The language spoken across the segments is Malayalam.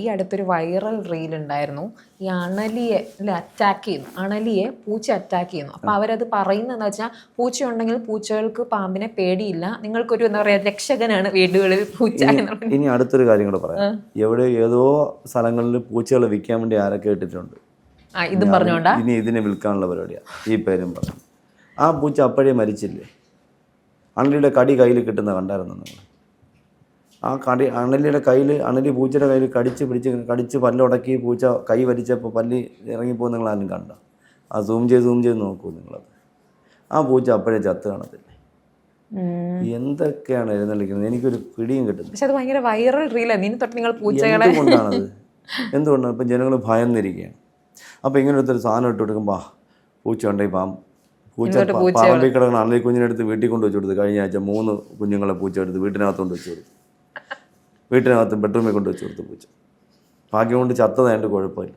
ഈ അടുത്തൊരു വൈറൽ റീൽ ഉണ്ടായിരുന്നു. ഈ അണലിയെ അറ്റാക്ക് ചെയ്യുന്നു, അണലിയെ പൂച്ച അറ്റാക്ക് ചെയ്യുന്നു. അപ്പോൾ അവരത് പറയുന്നതെന്ന് വെച്ചാൽ പൂച്ചയുണ്ടെങ്കിൽ പൂച്ചകൾക്ക് പാമ്പിനെ പേടിയില്ല, നിങ്ങൾക്കൊരു എന്താ പറയുക രക്ഷകനാണ് വീടുകളിൽ പൂച്ച എന്നുള്ളത്. ഇനി അടുത്തൊരു കാര്യം കൂടെ പറയാം. എവിടെ ഏതോ സ്ഥലങ്ങളിൽ പൂച്ചകളെ വിൽക്കാൻ വേണ്ടി ആരൊക്കെ ഇട്ടിട്ടുണ്ട്. ഇതും പറഞ്ഞോണ്ടാ ഇനി ഇതിനെ വിൽക്കാനുള്ള പരിപാടിയാണ് ഈ പേരും പറഞ്ഞു. ആ പൂച്ച അപ്പോഴേ മരിച്ചില്ലേ? അണലിയുടെ കടി കയ്യിൽ കിട്ടുന്ന കണ്ടായിരുന്നു നിങ്ങൾ? ആ അണലിയുടെ കയ്യിൽ, അണലി പൂച്ചയുടെ കയ്യിൽ കടിച്ച് പല്ലുടക്കി പൂച്ച കൈ വലിച്ചപ്പോൾ പല്ല് ഇറങ്ങിപ്പോയി നിങ്ങൾ ആരും കണ്ട? ആ സൂം ചെയ്ത് നോക്കൂ നിങ്ങളത്. ആ പൂച്ച അപ്പോഴേ ചത്ത് കാണത്തില്ലേ? എന്തൊക്കെയാണ് എഴുന്നള്ളിക്കുന്നത്, എനിക്കൊരു പിടിയും കിട്ടുന്നത്. പക്ഷെ അത് ഭയങ്കര വൈറൽ റീലാണ്. ഇനി തൊട്ട് നിങ്ങൾ പൂച്ചകളെ എന്തുകൊണ്ടാണത്? എന്തുകൊണ്ടാണ് ഇപ്പം ജനങ്ങൾ ഭയന്നിരിക്കുകയാണ്. അപ്പോൾ ഇങ്ങനെ ഒരു സാധനം ഇട്ട് കൊടുക്കുമ്പോൾ പൂച്ച ഉണ്ടെങ്കിൽ പൂച്ച പറമ്പിൽ കിടക്കുന്ന അണലി കുഞ്ഞിനെടുത്ത് വീട്ടിൽ കൊണ്ട് വെച്ച് കൊടുത്ത്. കഴിഞ്ഞ ആഴ്ച 3 കുഞ്ഞുങ്ങളെ പൂച്ച എടുത്ത് വീട്ടിനകത്ത് കൊണ്ട് വെച്ച് കൊടുത്തു. വീട്ടിനകത്ത് ബെഡ്റൂമിൽ കൊണ്ട് വെച്ച് കൊടുത്തു പൂച്ച. ഭാഗ്യം കൊണ്ട് ചത്തതായിട്ട് കുഴപ്പമില്ല,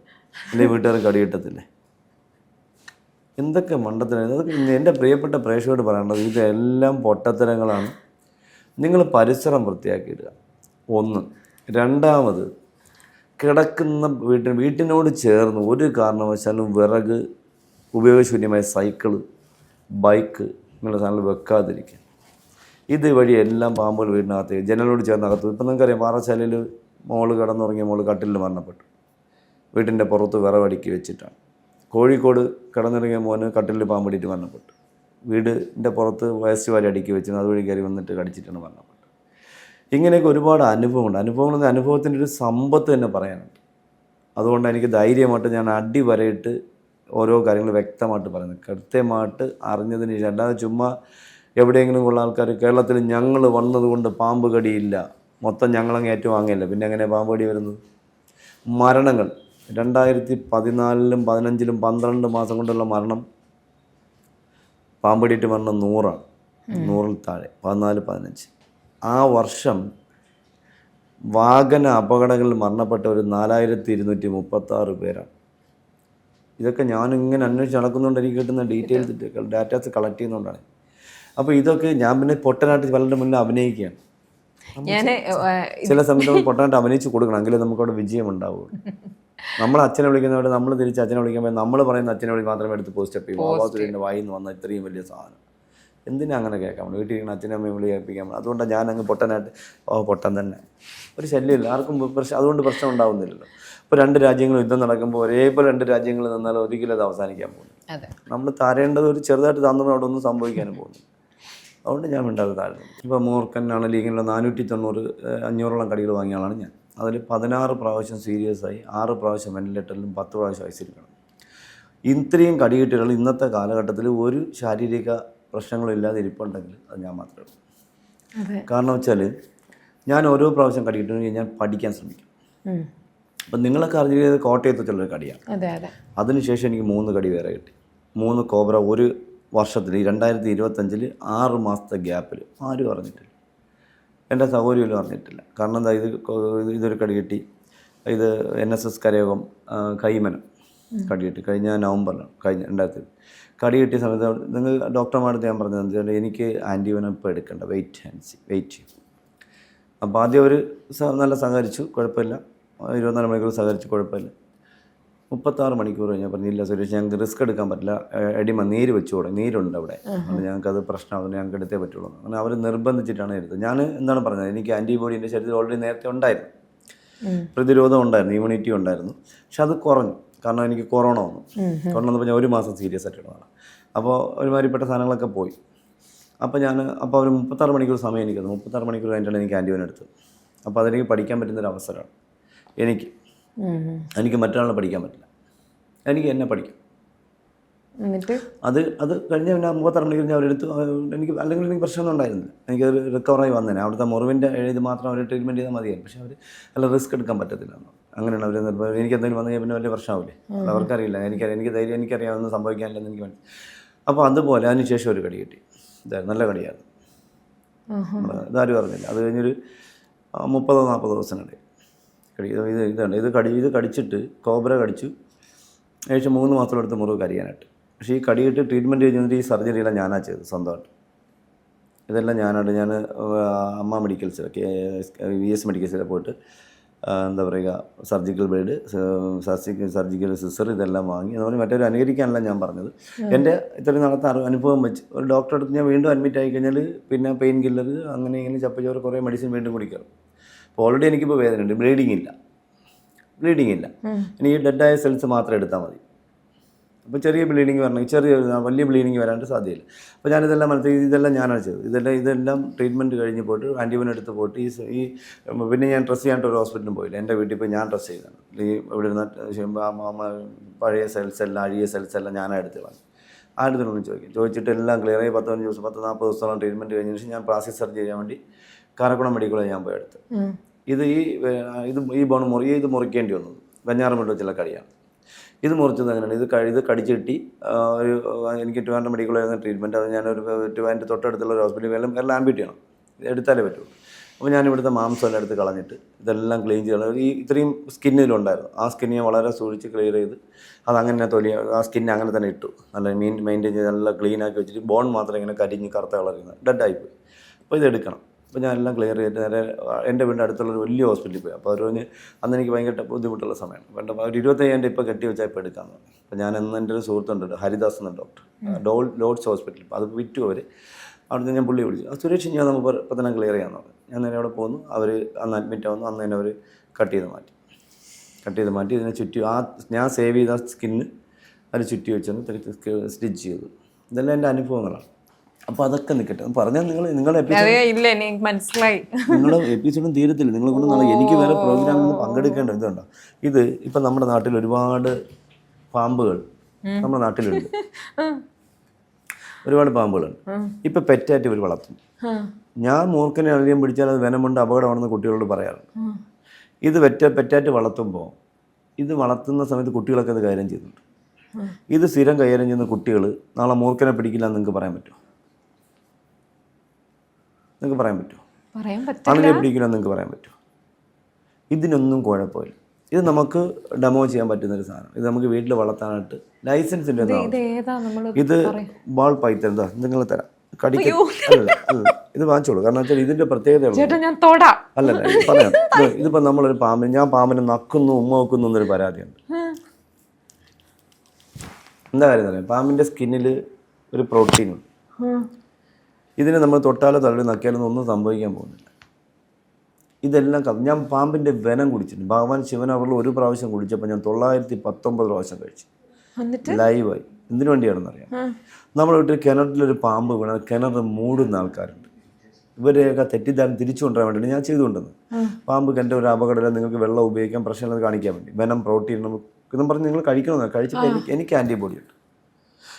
അല്ലെങ്കിൽ വീട്ടുകാർ കടി കിട്ടത്തില്ലേ? എന്തൊക്കെ മണ്ടത്തരം! അതൊക്കെ എൻ്റെ പ്രിയപ്പെട്ട പ്രേക്ഷകരോട് പറയേണ്ടത്, ഇതെല്ലാം പൊട്ടത്തരങ്ങളാണ്. നിങ്ങൾ പരിസരം വൃത്തിയാക്കിയിടുക, ഒന്ന്. രണ്ടാമത്, കിടക്കുന്ന വീട്ടിനോട് ചേർന്ന് ഒരു കാരണവശാലും വിറക്, ഉപയോഗശൂന്യമായ സൈക്കിള്, ബൈക്ക് നിങ്ങളുടെ സാധനങ്ങൾ വെക്കാതിരിക്കുക. ഇതുവഴി എല്ലാം പാമ്പുകൾ വീടിനകത്ത് ജനലോട് ചേർന്നകത്ത്. ഇപ്പം നിങ്ങൾക്കറിയാം, പാറശാലയിൽ മോള് കിടന്നുറങ്ങിയ മോള് കട്ടിലിൽ മരണപ്പെട്ടു, വീട്ടിൻ്റെ പുറത്ത് വിറവടുക്കി വെച്ചിട്ടാണ്. കോഴിക്കോട് കിടന്നിറങ്ങിയ മോന് കട്ടിലിൽ പാമ്പടിയിട്ട് മരണപ്പെട്ടു, വീടിൻ്റെ പുറത്ത് വേസ്റ്റ് വാരി അടുക്കി വെച്ചിരുന്നു, അതുവഴി കയറി വന്നിട്ട് കടിച്ചിട്ടാണ് മരണപ്പെട്ടത്. ഇങ്ങനെയൊക്കെ ഒരുപാട് അനുഭവമുണ്ട്. അനുഭവങ്ങൾ അനുഭവത്തിൻ്റെ ഒരു സമ്പത്ത് തന്നെ പറയാനുണ്ട്. അതുകൊണ്ട് എനിക്ക് ധൈര്യമായിട്ട് ഞാൻ അടിവരയിട്ട് ഓരോ കാര്യങ്ങൾ വ്യക്തമായിട്ട് പറയുന്നത്, കൃത്യമായിട്ട് അറിഞ്ഞതിന് ശേഷം. അല്ലാതെ ചുമ്മാ എവിടെയെങ്കിലും ഉള്ള ആൾക്കാർ കേരളത്തിൽ ഞങ്ങൾ വന്നതുകൊണ്ട് പാമ്പ് കടിയില്ല, മൊത്തം ഞങ്ങളങ്ങ് ഏറ്റുവാങ്ങില്ല, പിന്നെ എങ്ങനെ പാമ്പ് കടി വരുന്നത്? മരണങ്ങൾ 2014-ലും 2015-ലും 12 മാസം കൊണ്ടുള്ള മരണം, പാമ്പ് കടിയിട്ട് മരണം 100ആണ്, 100-ൽ താഴെ, 14-15. ആ വർഷം വാഹന അപകടങ്ങളിൽ മരണപ്പെട്ടവർ 4236 പേരാണ്. ഇതൊക്കെ ഞാനിങ്ങനെ അന്വേഷിച്ച് നടക്കുന്നുണ്ട്, എനിക്ക് കിട്ടുന്ന ഡാറ്റാസ് കളക്ട് ചെയ്യുന്നതുകൊണ്ടാണ്. അപ്പോൾ ഇതൊക്കെ ഞാൻ പിന്നെ പൊട്ടനായിട്ട് പലരുടെ മുന്നിൽ അഭിനയിക്കുകയാണ്. ചില സമയത്ത് പൊട്ടനായിട്ട് അഭിനയിച്ച് കൊടുക്കണം, എങ്കിലും നമുക്കവിടെ വിജയം ഉണ്ടാവുള്ളൂ. നമ്മൾ അച്ഛനെ വിളിക്കുന്നവരെ നമ്മൾ തിരിച്ച് അച്ഛനെ വിളിക്കുമ്പോൾ നമ്മൾ പറയുന്ന അച്ഛനെ വിളി മാത്രമേ എടുത്ത് പോസ്റ്റ് അപ്പ് ചെയ്യും. ആവാത്തുവിൻ്റെ വായിൽ നിന്ന് വന്ന ഇത്രയും വലിയ സാധനം എന്തിനാ അങ്ങനെ കേൾക്കാൻ? വീട്ടിൽ അച്ഛനും അമ്മയും വിളി കേൾപ്പിക്കാൻ. അതുകൊണ്ടാണ് ഞാൻ അങ്ങ് പൊട്ടനായിട്ട് പൊട്ടൻ തന്നെ, ഒരു ശല്യമില്ല ആർക്കും, അതുകൊണ്ട് പ്രശ്നം ഉണ്ടാവുന്നില്ലല്ലോ. ഇപ്പോൾ 2 രാജ്യങ്ങൾ യുദ്ധം നടക്കുമ്പോൾ ഒരേപോലെ 2 രാജ്യങ്ങൾ നിന്നാൽ ഒരിക്കലും അത് അവസാനിക്കാൻ പോകുന്നു. നമ്മൾ താരേണ്ടത് ഒരു ചെറുതായിട്ട് തന്നപ്പോൾ അവിടെ ഒന്നും സംഭവിക്കാനും പോകുന്നു. അതുകൊണ്ട് ഞാൻ മിണ്ടാതെ താഴ്ന്നു. ഇപ്പോൾ മൂർഖനാണ് ലീഗിലുള്ള 490 500ഓളം കടികൾ വാങ്ങിയ ആളാണ് ഞാൻ. അതിൽ 16 പ്രാവശ്യം സീരിയസ് ആയി, 6 പ്രാവശ്യം വെന്റിലേറ്ററിലും 10 പ്രാവശ്യം ഐസിയിലാണ്. ഇത്രയും കടികിട്ടുകൾ ഇന്നത്തെ കാലഘട്ടത്തിൽ ഒരു ശാരീരിക പ്രശ്നങ്ങളില്ലാതെ ഇരിപ്പുണ്ടെങ്കിൽ അത് ഞാൻ മാത്രമേ ഉള്ളൂ. കാരണം വെച്ചാൽ ഞാൻ ഓരോ പ്രാവശ്യം കടികിട്ടുണ്ടെങ്കിൽ ഞാൻ പഠിക്കാൻ ശ്രമിക്കും. അപ്പം നിങ്ങളൊക്കെ അറിഞ്ഞത് കോട്ടയത്ത് വെച്ചുള്ളൊരു കടിയാണ്. അതിനുശേഷം എനിക്ക് 3 കടി വേറെ കിട്ടി. 3 കോബ്ര ഒരു വർഷത്തിൽ, 2025 6 മാസത്തെ ഗ്യാപ്പിൽ. ആരും അറിഞ്ഞിട്ടില്ല, എൻ്റെ സൗകര്യമില്ല അറിഞ്ഞിട്ടില്ല. കാരണം എന്താ, ഇതൊരു കടി കിട്ടി. ഇത് NSS കരയോഗം കൈമനം കടി കിട്ടി കഴിഞ്ഞ നവംബറിലാണ്, കഴിഞ്ഞ 2000 കടി കിട്ടിയ സമയത്ത് നിങ്ങൾ ഡോക്ടർമാരുടെ ഞാൻ പറഞ്ഞത് എന്താ, എനിക്ക് ആൻറ്റിവനം ഇപ്പോൾ എടുക്കേണ്ട, വെയിറ്റ്. അപ്പോൾ ആദ്യം അവർ നല്ല സഹകരിച്ചു, കുഴപ്പമില്ല. 24 മണിക്കൂർ സഹകരിച്ചു, കുഴപ്പമില്ല. 36 മണിക്കൂർ കഴിഞ്ഞാൽ പറഞ്ഞില്ല സുരേഷ്, ഞങ്ങൾക്ക് റിസ്ക് എടുക്കാൻ പറ്റില്ല, എടിമ നീര് വെച്ചുകൂടെ, നീരുണ്ട് അവിടെ, ഞങ്ങൾക്കത് പ്രശ്നമാകും, ഞങ്ങൾക്ക് എടുത്തേ പറ്റുള്ളൂ. അങ്ങനെ അവർ നിർബന്ധിച്ചിട്ടാണ് എടുത്തത്. ഞാൻ എന്താണ് പറഞ്ഞത്, എനിക്ക് ആൻറ്റിബോഡി എൻ്റെ ശരീരത്തിൽ ഓൾറെഡി നേരത്തെ ഉണ്ടായിരുന്നു, പ്രതിരോധം ഉണ്ടായിരുന്നു, ഇമ്മ്യൂണിറ്റി ഉണ്ടായിരുന്നു. പക്ഷെ അത് കുറഞ്ഞു, കാരണം എനിക്ക് കൊറോണ വന്നു. കൊറോണ വന്നപ്പോൾ ഞാൻ 1 മാസം സീരിയസ് ആയിട്ടാണ്. അപ്പോൾ ഒരുമാതിരിപ്പെട്ട സാധനങ്ങളൊക്കെ പോയി. അപ്പോൾ അവർ 36 മണിക്കൂർ സമയം എനിക്കത്, 36 മണിക്കൂർ കഴിഞ്ഞിട്ടാണ് എനിക്ക് ആൻറ്റിബോഡി എടുത്തത്. അപ്പോൾ അതെനിക്ക് പഠിക്കാൻ പറ്റുന്നൊരു അവസരമാണ് എനിക്ക് മറ്റൊരാളെ പഠിക്കാൻ പറ്റില്ല, എനിക്ക് എന്നെ പഠിക്കാം. അത് കഴിഞ്ഞ പിന്നെ 36 മണിക്കൂർ ഞാൻ അവരെടുത്ത്, അല്ലെങ്കിൽ എനിക്ക് പ്രശ്നമൊന്നും ഉണ്ടായിരുന്നില്ല, എനിക്കത് റിക്കവറായി വന്നേനെ. അവിടുത്തെ മുറിവിൻ്റെ ഇത് മാത്രം അവർ ട്രീറ്റ്മെൻറ്റ് ചെയ്താൽ മതിയായിരുന്നു. പക്ഷേ അവർ നല്ല റിസ്ക് എടുക്കാൻ പറ്റത്തില്ല, അങ്ങനെയാണ് അവർ. എനിക്ക് എന്തെങ്കിലും വന്നു കഴിഞ്ഞാൽ പിന്നെ വലിയ പ്രശ്നമാവില്ലേ, അത് അവർക്കറിയില്ല. എനിക്ക് ധൈര്യം, എനിക്കറിയാവുന്ന സംഭവിക്കാനില്ലെന്ന് എനിക്ക് മനസ്സിലായി. അപ്പോൾ അതുപോലെ അതിനുശേഷം ഒരു കടി കിട്ടി, ഇതായിരുന്നു, നല്ല കടിയായിരുന്നു, ഇതാരും അറിഞ്ഞില്ല. അത് കഴിഞ്ഞൊരു 30-40 ദിവസം കടി ഇത് കടിച്ചിട്ട് കോബ്ര കടിച്ചു. ഏകദേശം 3 മാസം എടുത്ത് മുറിവ് കരിയാനായിട്ട്. പക്ഷേ ഈ കടിയിട്ട് ട്രീറ്റ്മെൻറ്റ് കഴിഞ്ഞിട്ട് ഈ സർജറിയെല്ലാം ഞാനാണ് ചെയ്തത് സ്വന്തമായിട്ട്. ഇതെല്ലാം ഞാനാണ്. ഞാൻ അമ്മ മെഡിക്കൽസിലൊക്കെ VS മെഡിക്കൽസിലൊക്കെ പോയിട്ട് എന്താ പറയുക സർജിക്കൽ ബ്ലേഡ്, സർജിക്കൽ സിസർ ഇതെല്ലാം വാങ്ങി. അതുപോലെ മറ്റൊരു അനുകരിക്കാനല്ല ഞാൻ പറഞ്ഞത്. എൻ്റെ ഇത്രയും നാളത്തെ അനുഭവം വെച്ച് ഒരു ഡോക്ടറെ അടുത്ത് ഞാൻ വീണ്ടും അഡ്മിറ്റ് ആയി കഴിഞ്ഞാൽ പിന്നെ പെയിൻ കില്ലർ അങ്ങനെ ഇങ്ങനെ ചപ്പച്ചോറ് കുറേ മെഡിസിൻ വീണ്ടും കുടിക്കണം. അപ്പോൾ ഓൾറെഡി എനിക്കിപ്പോൾ വേദനയുണ്ട്, ബ്ലീഡിങ് ഇല്ല. ഇനി ഈ ഡെഡായ സെൽസ് മാത്രം എടുത്താൽ മതി. അപ്പോൾ ചെറിയ ബ്ലീഡിങ് വരണമെങ്കിൽ വലിയ ബ്ലീഡിങ് വരാണ്ട് സാധ്യതയില്ല. അപ്പോൾ ഞാനിതെല്ലാം ഇതെല്ലാം ഞാനാണ് ചെയ്തത്. ഇതെല്ലാം ട്രീറ്റ്മെൻറ്റ് കഴിഞ്ഞ് പോയിട്ട് ആൻറ്റിബയോൺ എടുത്ത് പോയിട്ട് ഈ പിന്നെ ഞാൻ ഡ്രസ്സ് ചെയ്യാണ്ട് ഒരു ഹോസ്പിറ്റലിലും പോയില്ല. എൻ്റെ വീട്ടിൽ പോയി ഞാൻ ഡ്രസ്സ് ചെയ്തതാണ്. ഈ ഇവിടെ ഇരുന്ന് പഴയ സെൽസ് എല്ലാം അഴിയ സെൽസ് എല്ലാം ഞാനാണ് എടുത്ത് കളഞ്ഞു. ആ അടുത്തൊന്നും ചോദിച്ചിട്ട് എല്ലാം ക്ലിയർ ആയി 15 ദിവസം 40 ദിവസത്തോളം ട്രീറ്റ്മെൻറ്റ് കഴിഞ്ഞ ശേഷം ഞാൻ പ്ലാസ്റ്റിക് സർജറി ചെയ്യാൻ വേണ്ടി കാരക്കുളം മെഡിക്കൽ കോളേജ് ഞാൻ പോയി എടുത്ത്. ഈ ബോൺ മുറിക്കേണ്ടി വന്നത് വെഞ്ഞാറമ്മൂട് വെച്ചുള്ള കടിയാണ്. ഇത് മുറിച്ചത് അങ്ങനെയാണ്. ഇത് കടിച്ചിട്ടി എനിക്ക് ട്രിവാൻഡ്രം മെഡിക്കൽ കോളേജ് ട്രീറ്റ്മെൻറ്റ്. അത് ഞാനൊരു ട്രിവാൻഡ്രം തൊട്ടടുത്തുള്ള ഒരു ഹോസ്പിറ്റലിൽ എല്ലാം ആംബ്യൂട്ട് ചെയ്യണം, എടുത്താലേ പറ്റുള്ളൂ. അപ്പോൾ ഞാൻ ഇവിടുത്തെ മാംസമെല്ലാം എടുത്ത് കളഞ്ഞിട്ട് ഇതെല്ലാം ക്ലീൻ ചെയ്യണം. ഇത്രയും സ്കിന്നിലുണ്ടായിരുന്നു, ആ സ്കിന്ന് ഞാൻ വളരെ സൂക്ഷിച്ച് ക്ലിയർ ചെയ്ത് അതങ്ങനെ ആ സ്കിന്നെ അങ്ങനെ തന്നെ ഇട്ടു. നല്ല മെയിൻറ്റെയിൻ ചെയ്ത് നല്ല ക്ലീനാക്കി വെച്ചിട്ട് ബോൺ മാത്രം ഇങ്ങനെ കരിഞ്ഞ് കറുത്ത കളറുന്നത് ഡെഡായിപ്പോയി. അപ്പോൾ ഇതെടുക്കണം. അപ്പോൾ ഞാൻ എല്ലാം ക്ലിയർ ചെയ്തിട്ട് നേരെ എൻ്റെ വീടിൻ്റെ അടുത്തുള്ളൊരു വലിയ ഹോസ്പിറ്റലിൽ പോയി. അപ്പോൾ അവർ പറഞ്ഞ് അന്ന് എനിക്ക് ഭയങ്കര ബുദ്ധിമുട്ടുള്ള സമയമാണ്. വേണ്ട ഒരു 25,000 ഇപ്പോൾ കെട്ടി വെച്ചാൽ ഇപ്പോൾ എടുക്കാമെന്ന് പറഞ്ഞു. അപ്പോൾ ഞാൻ എൻ്റെ ഒരു സുഹൃത്തുണ്ട് ഹരിദാസ് എന്ന ഡോക്ടർ, ലോഡ്സ് ഹോസ്പിറ്റലിൽ. അത് വിറ്റു അവർ. അവിടുന്ന് ഞാൻ പുള്ളിയെ വിളിച്ചു. സുരേഷ് ഞാൻ നമുക്ക് ഇപ്പോൾ തന്നെ ക്ലിയർ ചെയ്യാമെന്ന് പറഞ്ഞു. ഞാൻ നേരെ അവിടെ പോകുന്നു. അവർ അന്ന് അഡ്മിറ്റ് ആവുന്നു. അന്ന് തന്നെ അവർ കട്ട് ചെയ്ത് മാറ്റി ഇതിനെ ചുറ്റി ഞാൻ സേവ് ചെയ്ത സ്കിന്ന് അത് ചുറ്റി വെച്ചൊന്ന് സ്റ്റിച്ച് ചെയ്തു. ഇതെല്ലാം എൻ്റെ അനുഭവങ്ങളാണ്. അപ്പോൾ അതൊക്കെ നിൽക്കട്ടെ പറഞ്ഞാൽ നിങ്ങളുടെ എപ്പിസോഡും തീരത്തില്ല. നിങ്ങളെ കൊണ്ട് നാളെ എനിക്ക് വേറെ പ്രോഗ്രാമിൽ പങ്കെടുക്കേണ്ട ഇതുണ്ടോ. ഇത് ഇപ്പം നമ്മുടെ നാട്ടിൽ ഒരുപാട് പാമ്പുകൾ നമ്മുടെ നാട്ടിലുണ്ട്. ഒരുപാട് പാമ്പുകളുണ്ട്. ഇപ്പം പെറ്റായിട്ട് ഇവർ വളർത്തും. ഞാൻ മൂർഖനെ അധികം പിടിച്ചാൽ അത് വെനമുണ്ട്, അപകടമാണെന്ന് കുട്ടികളോട് പറയാറുണ്ട്. ഇത് പെറ്റായിട്ട് വളർത്തുമ്പോൾ ഇത് വളർത്തുന്ന സമയത്ത് കുട്ടികളൊക്കെ അത് കൈകാര്യം ചെയ്യുന്നുണ്ട്. ഇത് സ്ഥിരം കൈകാര്യം ചെയ്യുന്ന കുട്ടികൾ നാളെ മൂർഖനെ പിടിക്കില്ല എന്ന് നിങ്ങൾക്ക് പറയാൻ പറ്റുമോ? നിങ്ങൾക്ക് പറയാൻ പറ്റുമോ? അങ്ങനെ പിടിക്കില്ല എന്ന് നിങ്ങൾക്ക് പറയാൻ പറ്റുമോ? ഇതിനൊന്നും കുഴപ്പമില്ല. ഇത് നമുക്ക് ഡെമോ ചെയ്യാൻ പറ്റുന്നൊരു സാധനം. ഇത് നമുക്ക് വീട്ടിൽ വളർത്താനായിട്ട് ലൈസൻസിൻ്റെ ഇത് ബാൾ പൈത്തൻ എന്താ നിങ്ങൾ തരാം. ഇത് വാങ്ങിച്ചോളൂ. കാരണം വെച്ചാൽ ഇതിന്റെ പ്രത്യേകത അല്ലല്ല പറയാം. ഇതിപ്പോ നമ്മളൊരു ഞാൻ പാമ്പിനെ നക്കുന്നു ഉമ്മ വെക്കുന്നു എന്നൊരു പരാതിയുണ്ട്. എന്താ കാര്യം പറയാം, പാമ്പിന്റെ സ്കിന്നിൽ ഒരു പ്രോട്ടീനുണ്ട്. ഇതിനെ നമ്മൾ തൊട്ടാലോ തള്ളി നക്കിയാലോ ഒന്നും സംഭവിക്കാൻ പോകുന്നില്ല. ഇതെല്ലാം ഞാൻ പാമ്പിന്റെ വെനം കുടിച്ചിട്ടുണ്ട്. ഭഗവാൻ ശിവൻ അവരിൽ ഒരു പ്രാവശ്യം കുടിച്ചപ്പോൾ ഞാൻ 919 പ്രാവശ്യം കഴിച്ചു ലൈവായി. എന്തിനു വേണ്ടിയാണെന്നറിയാം. നമ്മുടെ വീട്ടിൽ കിണറ്റിലൊരു പാമ്പ് വീണാൽ കിണർ മൂടുന്ന ആൾക്കാരുണ്ട്. ഇവരെയൊക്കെ തെറ്റിദ്ധാരണ തിരിച്ചു കൊണ്ടുവരാൻ വേണ്ടിയിട്ട് ഞാൻ ചെയ്തുകൊണ്ടെന്ന്. പാമ്പ് എൻ്റെ ഒരു അപകടമില്ല, നിങ്ങൾക്ക് വെള്ളം ഉപയോഗിക്കാൻ പ്രശ്നമില്ലെന്ന് കാണിക്കാൻ വേണ്ടി വെനം പ്രോട്ടീൻ ഇതും പറഞ്ഞ് നിങ്ങൾ കഴിക്കണമെന്ന്. കഴിച്ചിട്ട് എനിക്ക് ആൻറ്റിബോഡി ഉണ്ട്.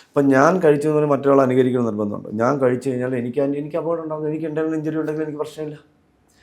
അപ്പം ഞാൻ കഴിച്ചതുപോലെ മറ്റൊരാൾ അനുകരിക്കണം നിർബന്ധമുണ്ട്. ഞാൻ കഴിച്ചു കഴിഞ്ഞാൽ എനിക്ക് അപകടം ഉണ്ടാകുന്നത്, എനിക്ക് എന്തെങ്കിലും ഇഞ്ചുറി ഉണ്ടെങ്കിൽ എനിക്ക് പ്രശ്നമില്ല.